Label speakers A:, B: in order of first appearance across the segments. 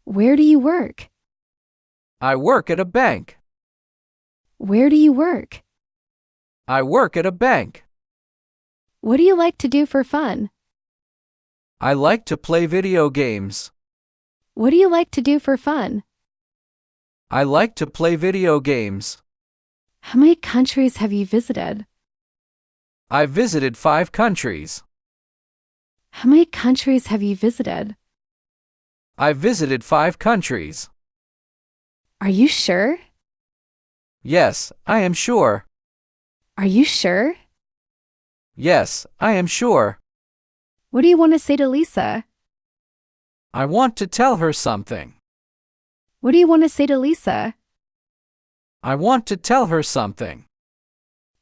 A: Where do you work?
B: I work at a bank.
A: Where do you work?
B: I work at a bank.
A: What do you like to do for fun?
B: I like to play video games.
A: What do you like to do for fun?
B: I like to play video games.
A: How many countries have you visited?
B: I've visited 5 countries.
A: How many countries have you visited?
B: I've visited 5 countries.
A: Are you sure?
B: Yes, I am sure.
A: Are you sure?
B: Yes, I am sure.
A: What do you want to say to Lisa?
B: I want to tell her something.
A: What do you want to say to Lisa?
B: I want to tell her something.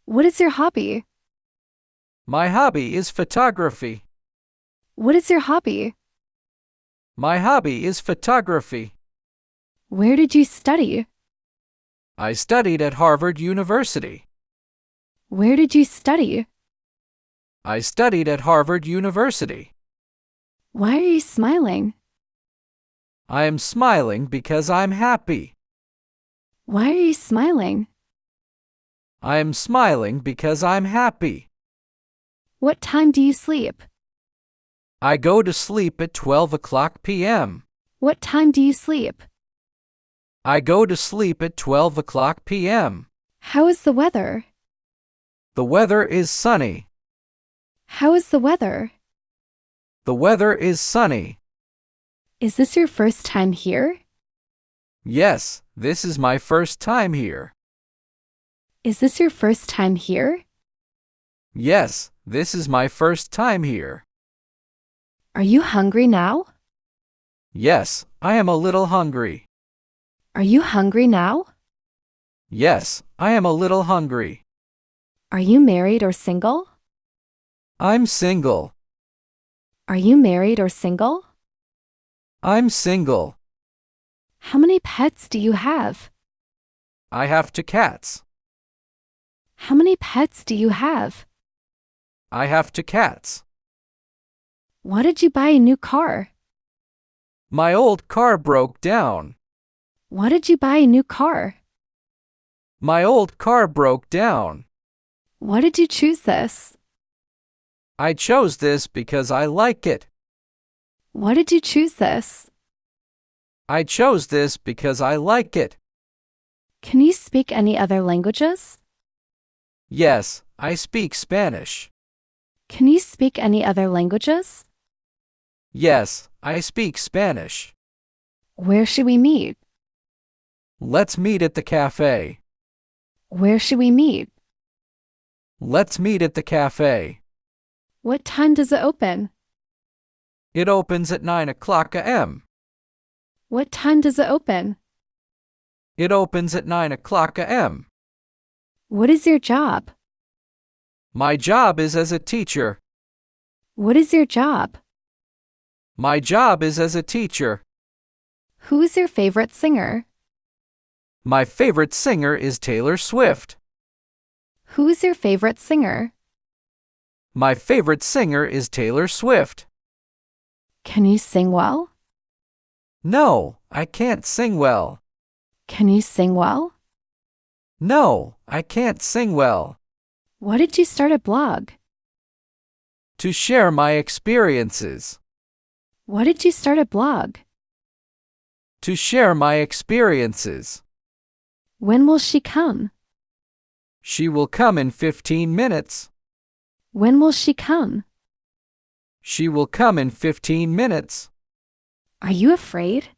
A: What is your hobby?
B: My hobby is photography.
A: What is your hobby?
B: My hobby is photography.
A: Where did you study?
B: I studied at Harvard University.
A: Where did you study?
B: I studied at Harvard University.
A: Why are you smiling?
B: I am smiling because I'm happy.
A: Why are you smiling?
B: I am smiling because I'm happy.
A: What time do you sleep?
B: I go to sleep at 12 o'clock p.m.
A: What time do you sleep?
B: I go to sleep at 12 o'clock p.m.
A: How is the weather?
B: The weather is sunny.
A: How is the weather?
B: The weather is sunny.
A: Is this your first time here?
B: Yes, this is my first time here.
A: Is this your first time here?
B: Yes, this is my first time here.
A: Are you hungry now?
B: Yes, I am a little hungry.
A: Are you hungry now?
B: Yes, I am a little hungry.
A: Are you married or single?
B: I'm single.
A: Are you married or single?
B: I'm single.
A: How many pets do you have?
B: I have 2 cats.
A: How many pets do you have?
B: I have 2 cats.
A: Why did you buy a new car?
B: My old car broke down.
A: Why did you buy a new car?
B: My old car broke down.
A: Why did you choose this?
B: I chose this because I like it.
A: Why did you choose this?
B: I chose this because I like it.
A: Can you speak any other languages?
B: Yes, I speak Spanish.
A: Can you speak any other languages?
B: Yes, I speak Spanish.
A: Where should we meet?
B: Let's meet at the cafe.
A: Where should we meet?
B: Let's meet at the cafe.
A: What time does it open?
B: It opens at 9 o'clock a.m.
A: What time does it open?
B: It opens at 9 o'clock a.m.
A: What is your job?
B: My job is as a teacher.
A: What is your job?
B: My job is as a teacher.
A: Who is your favorite singer?
B: My favorite singer is Taylor Swift.
A: Who is your favorite singer?
B: My favorite singer is Taylor Swift.
A: Can you sing well?
B: No, I can't sing well.
A: Can you sing well?
B: No, I can't sing well.
A: Why did you start a blog?
B: To share my experiences.
A: Why did you start a blog?
B: To share my experiences.
A: When will she come?
B: She will come in 15 minutes.
A: When will she come?
B: She will come in 15 minutes.
A: Are you afraid?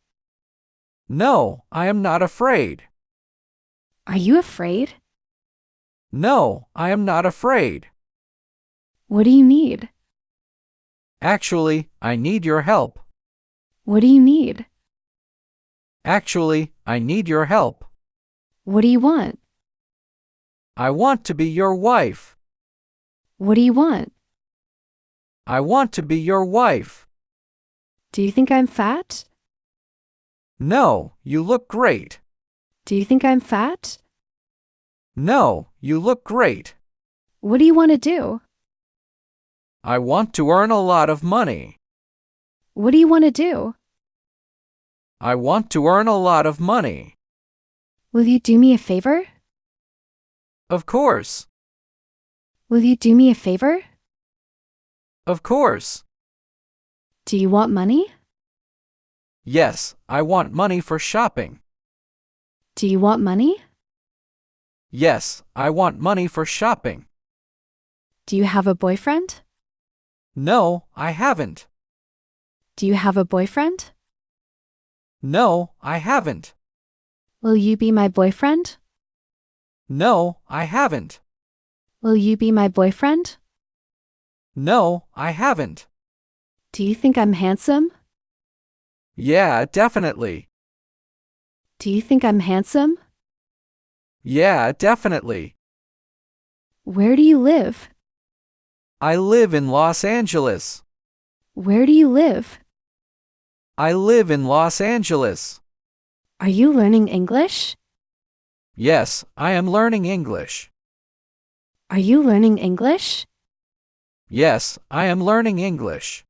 B: No, I am not afraid.
A: Are you afraid?
B: No, I am not afraid.
A: What do you need?
B: Actually, I need your help.
A: What do you need?
B: Actually, I need your help.
A: What do you want?
B: I want to be your wife.
A: What do you want?
B: I want to be your wife.
A: Do you think I'm fat?
B: No, you look great.
A: Do you think I'm fat?
B: No, you look great.
A: What do you want to do?
B: I want to earn a lot of money.
A: What do you want to do?
B: I want to earn a lot of money.
A: Will you do me a favor?
B: Of course.
A: Will you do me a favor?
B: Of course.
A: Do you want money?
B: Yes, I want money for shopping.
A: Do you want money?
B: Yes, I want money for shopping.
A: Do you have a boyfriend?
B: No, I haven't.
A: Do you have a boyfriend?
B: No, I haven't.
A: Will you be my boyfriend?
B: No, I haven't.
A: Will you be my boyfriend?
B: No, I haven't.
A: Do you think I'm handsome?
B: Yeah, definitely.
A: Do you think I'm handsome?
B: Yeah, definitely.
A: Where do you live?
B: I live in Los Angeles.
A: Where do you live?
B: I live in Los Angeles.
A: Are you learning English?
B: Yes, I am learning English.
A: Are you learning English?
B: Yes, I am learning English.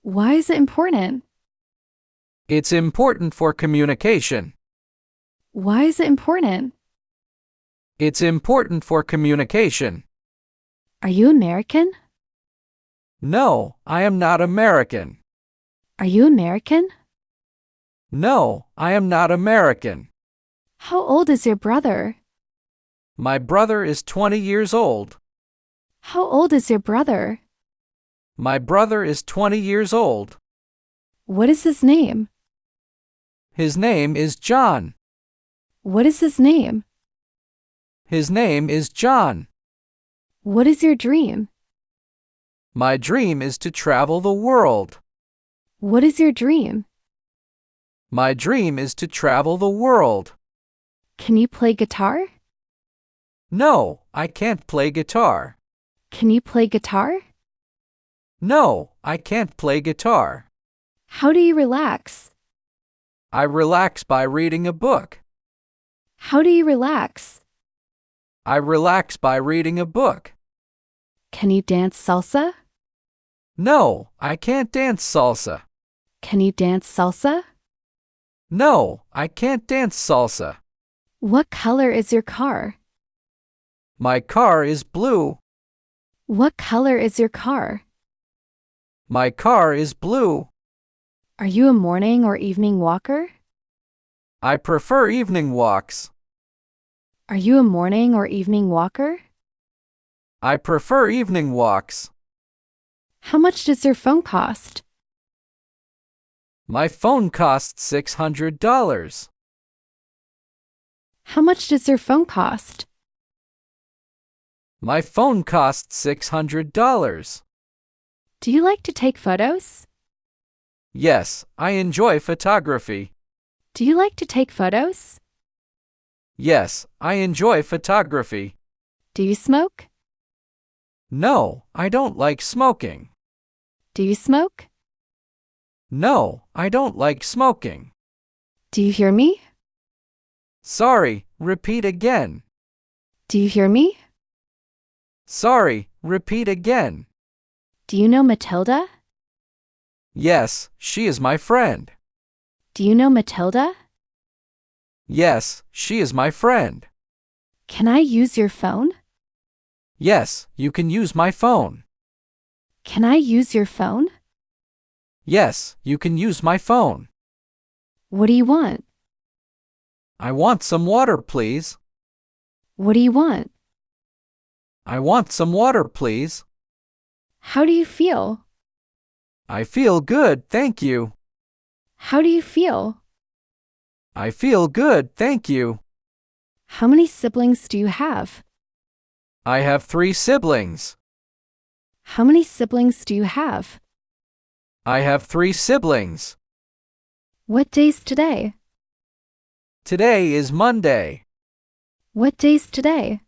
A: Why is it important?
B: It's important for communication.
A: Why is it important?
B: It's important for communication.
A: Are you American?
B: No, I am not American.
A: Are you American?
B: No, I am not American.
A: How old is your brother?
B: My brother is 20 years old.
A: How old is your brother?
B: My brother is 20 years old.
A: What is his name?
B: His name is John.
A: What is his name?
B: His name is John.
A: What is your dream?
B: My dream is to travel the world.
A: What is your dream?
B: My dream is to travel the world.
A: Can you play guitar?
B: No, I can't play guitar.
A: Can you play guitar?
B: No, I can't play guitar.
A: How do you relax?
B: I relax by reading a book.
A: How do you relax?
B: I relax by reading a book.
A: Can you dance salsa?
B: No, I can't dance salsa.
A: Can you dance salsa?
B: No, I can't dance salsa.
A: What color is your car?
B: My car is blue.
A: What color is your car?
B: My car is blue.
A: Are you a morning or evening walker?
B: I prefer evening walks.
A: Are you a morning or evening walker?
B: I prefer evening walks.
A: How much does your phone cost?
B: My phone costs $600.
A: How much does your phone cost?
B: My phone costs $600.
A: Do you like to take photos?
B: Yes, I enjoy photography.
A: Do you like to take photos?
B: Yes, I enjoy photography.
A: Do you smoke?
B: No, I don't like smoking.
A: Do you smoke?
B: No, I don't like smoking.
A: Do you hear me?
B: Sorry, repeat again.
A: Do you hear me?
B: Sorry, repeat again.
A: Do you know Matilda?
B: Yes, she is my friend.
A: Do you know Matilda?
B: Yes, she is my friend.
A: Can I use your phone?
B: Yes, you can use my phone.
A: Can I use your phone?
B: Yes, you can use my phone.
A: What do you want?
B: I want some water, please.
A: What do you want?
B: I want some water, please.
A: How do you feel?
B: I feel good, thank you.
A: How do you feel?
B: I feel good, thank you.
A: How many siblings do you have?
B: I have 3 siblings.
A: How many siblings do you have?
B: I have 3 siblings.
A: What day's today?
B: Today is Monday.
A: What day's today?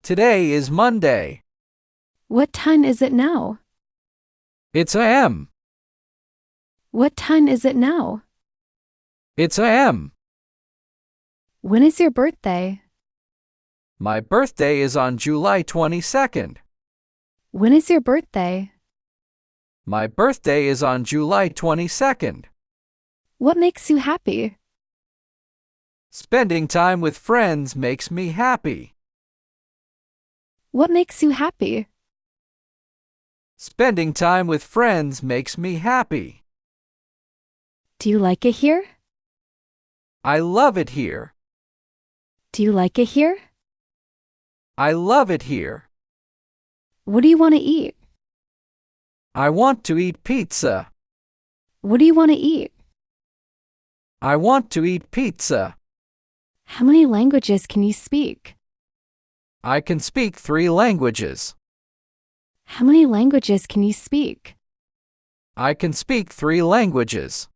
B: Today is Monday.
A: What time is it now?
B: It's a.m.
A: What time is it now?
B: It's a.m.
A: When is your birthday?
B: My birthday is on July 22nd.
A: When is your birthday?
B: My birthday is on July 22nd.
A: What makes you happy?
B: Spending time with friends makes me happy.
A: What makes you happy?
B: Spending time with friends makes me happy.
A: Do you like it here?
B: I love it here.
A: Do you like it here?
B: I love it here.
A: What do you want to eat?
B: I want to eat pizza.
A: What do you want to eat?
B: I want to eat pizza.
A: How many languages can you speak?
B: I can speak 3 languages.
A: How many languages can you speak?
B: I can speak 3 languages.